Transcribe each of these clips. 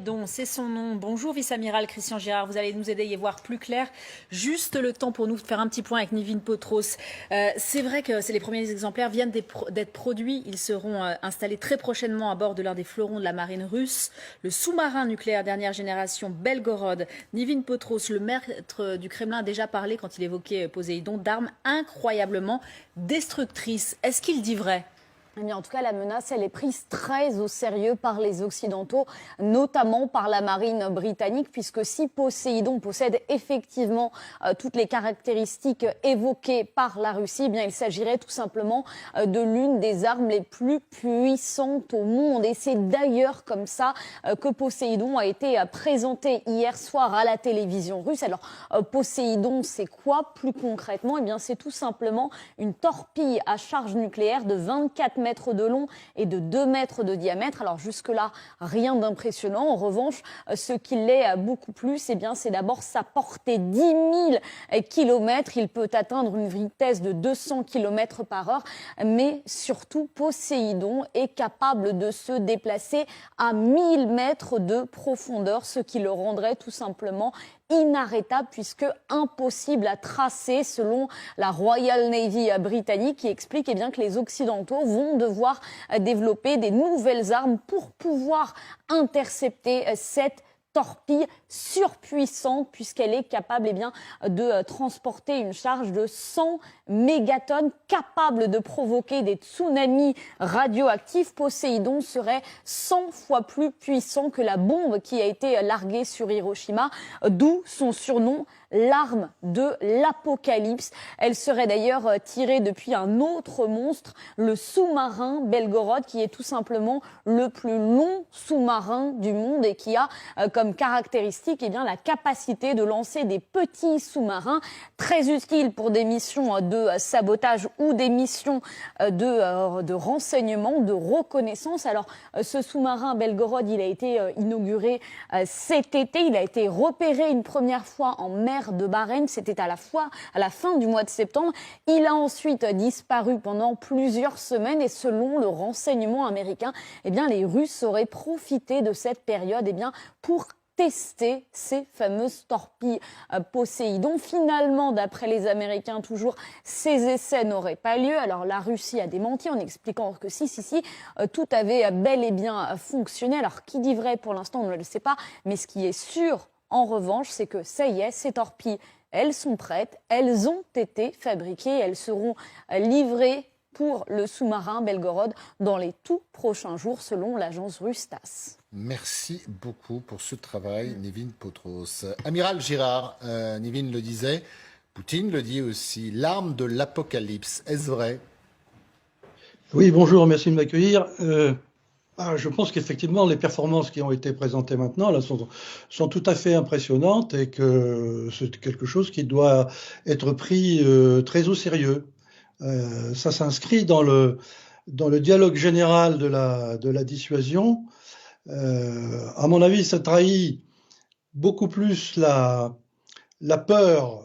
Poséidon, c'est son nom. Bonjour vice-amiral Christian Girard, vous allez nous aider à y voir plus clair. Juste le temps pour nous de faire un petit point avec Nivin Potros. C'est vrai que les premiers exemplaires viennent d'être produits. Ils seront installés très prochainement à bord de l'un des fleurons de la marine russe, le sous-marin nucléaire dernière génération Belgorod. Nivin Potros, le maître du Kremlin, a déjà parlé quand il évoquait Poséidon d'armes incroyablement destructrices. Est-ce qu'il dit vrai ? Eh bien, en tout cas, la menace, elle est prise très au sérieux par les Occidentaux, notamment par la marine britannique, puisque si Poséidon possède effectivement toutes les caractéristiques évoquées par la Russie, eh bien, il s'agirait tout simplement de l'une des armes les plus puissantes au monde. Et c'est d'ailleurs comme ça que Poséidon a été présenté hier soir à la télévision russe. Alors, Poséidon, c'est quoi plus concrètement ? Eh bien, c'est tout simplement une torpille à charge nucléaire de 24 mètres de long et de 2 mètres de diamètre. Alors jusque-là, rien d'impressionnant. En revanche, ce qui l'est beaucoup plus, eh bien, c'est d'abord sa portée 10 000 kilomètres. Il peut atteindre une vitesse de 200 kilomètres par heure. Mais surtout, Poséidon est capable de se déplacer à 1000 mètres de profondeur, ce qui le rendrait tout simplement inarrêtable puisque impossible à tracer selon la Royal Navy britannique qui explique eh bien, que les Occidentaux vont devoir développer des nouvelles armes pour pouvoir intercepter cette torpille surpuissante puisqu'elle est capable eh bien, de transporter une charge de 100 mégatonnes, capable de provoquer des tsunamis radioactifs. Poséidon serait 100 fois plus puissant que la bombe qui a été larguée sur Hiroshima, d'où son surnom, l'arme de l'apocalypse. Elle serait d'ailleurs tirée depuis un autre monstre, le sous-marin Belgorod, qui est tout simplement le plus long sous-marin du monde et qui a comme caractéristique eh bien, la capacité de lancer des petits sous-marins très utiles pour des missions de sabotage ou des missions de renseignement, de reconnaissance. Alors, ce sous-marin Belgorod, il a été inauguré cet été. Il a été repéré une première fois en mer de Bahreïn. C'était à la fin du mois de septembre. Il a ensuite disparu pendant plusieurs semaines et selon le renseignement américain, eh bien, les Russes auraient profité de cette période eh bien, pour tester ces fameuses torpilles Poséidon. Finalement, d'après les Américains, toujours, ces essais n'auraient pas lieu. Alors, la Russie a démenti en expliquant que si, tout avait bel et bien fonctionné. Alors, qui dit vrai pour l'instant, on ne le sait pas. Mais ce qui est sûr, en revanche, c'est que ça y est, ces torpilles, elles sont prêtes. Elles ont été fabriquées. Elles seront livrées pour le sous-marin Belgorod dans les tout prochains jours, selon l'agence russe TASS. Merci beaucoup pour ce travail, Nivin Potros. Amiral Girard, Nivin le disait, Poutine le dit aussi, l'arme de l'apocalypse, est-ce vrai ? Oui, bonjour, merci de m'accueillir. Je pense qu'effectivement, les performances qui ont été présentées maintenant là, sont tout à fait impressionnantes et que c'est quelque chose qui doit être pris très au sérieux. Ça s'inscrit dans le dialogue général de la dissuasion. À mon avis, ça trahit beaucoup plus la peur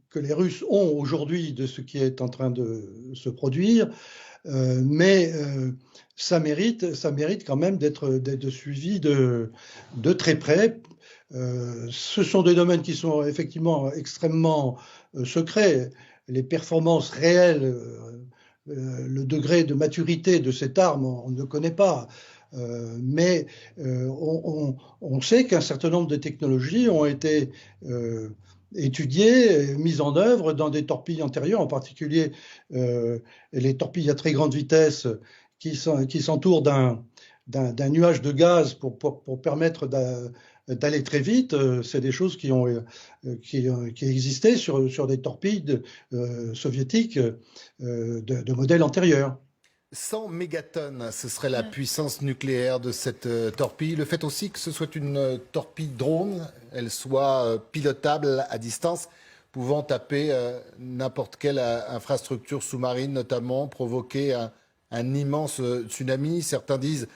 que les Russes ont aujourd'hui de ce qui est en train de se produire, mais ça mérite quand même d'être suivi de très près. Ce sont des domaines qui sont effectivement extrêmement secrets. Les performances réelles, le degré de maturité de cette arme, on ne le connaît pas. Mais on sait qu'un certain nombre de technologies ont été étudiées, mises en œuvre dans des torpilles antérieures, en particulier les torpilles à très grande vitesse qui s'entourent d'un nuage de gaz pour permettre d'aller très vite. C'est des choses qui existaient sur des torpilles soviétiques de modèle antérieur. 100 mégatonnes, ce serait la puissance nucléaire de cette torpille. Le fait aussi que ce soit une torpille drone, elle soit pilotable à distance, pouvant taper n'importe quelle infrastructure sous-marine, notamment provoquer un immense tsunami. Certains disent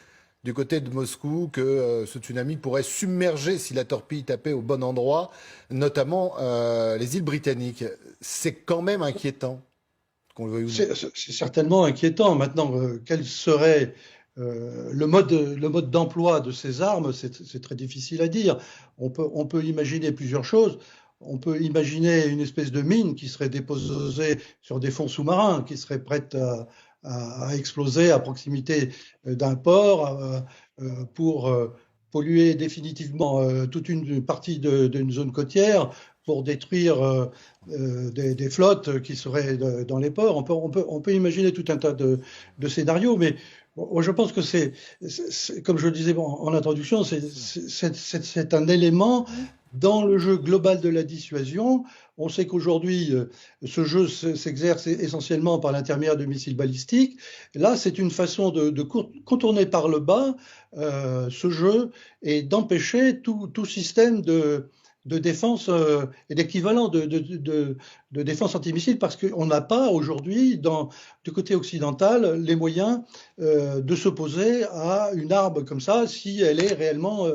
du côté de Moscou que ce tsunami pourrait submerger si la torpille tapait au bon endroit, notamment les îles britanniques. C'est quand même inquiétant. C'est certainement inquiétant. Maintenant, quelle serait le mode d'emploi de ces armes, c'est très difficile à dire. On peut imaginer plusieurs choses. On peut imaginer une espèce de mine qui serait déposée sur des fonds sous-marins, qui serait prête à exploser à proximité d'un port pour polluer définitivement toute une partie d'une zone côtière, pour détruire des flottes qui seraient dans les ports. On peut imaginer tout un tas de scénarios, mais bon, je pense que comme je le disais en introduction, c'est un élément dans le jeu global de la dissuasion. On sait qu'aujourd'hui, ce jeu s'exerce essentiellement par l'intermédiaire de missiles balistiques. Là, c'est une façon de contourner par le bas ce jeu et d'empêcher tout système de défense et d'équivalent de défense antimissile, parce qu'on n'a pas aujourd'hui, du côté occidental, les moyens de s'opposer à une arme comme ça si elle est réellement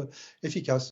efficace.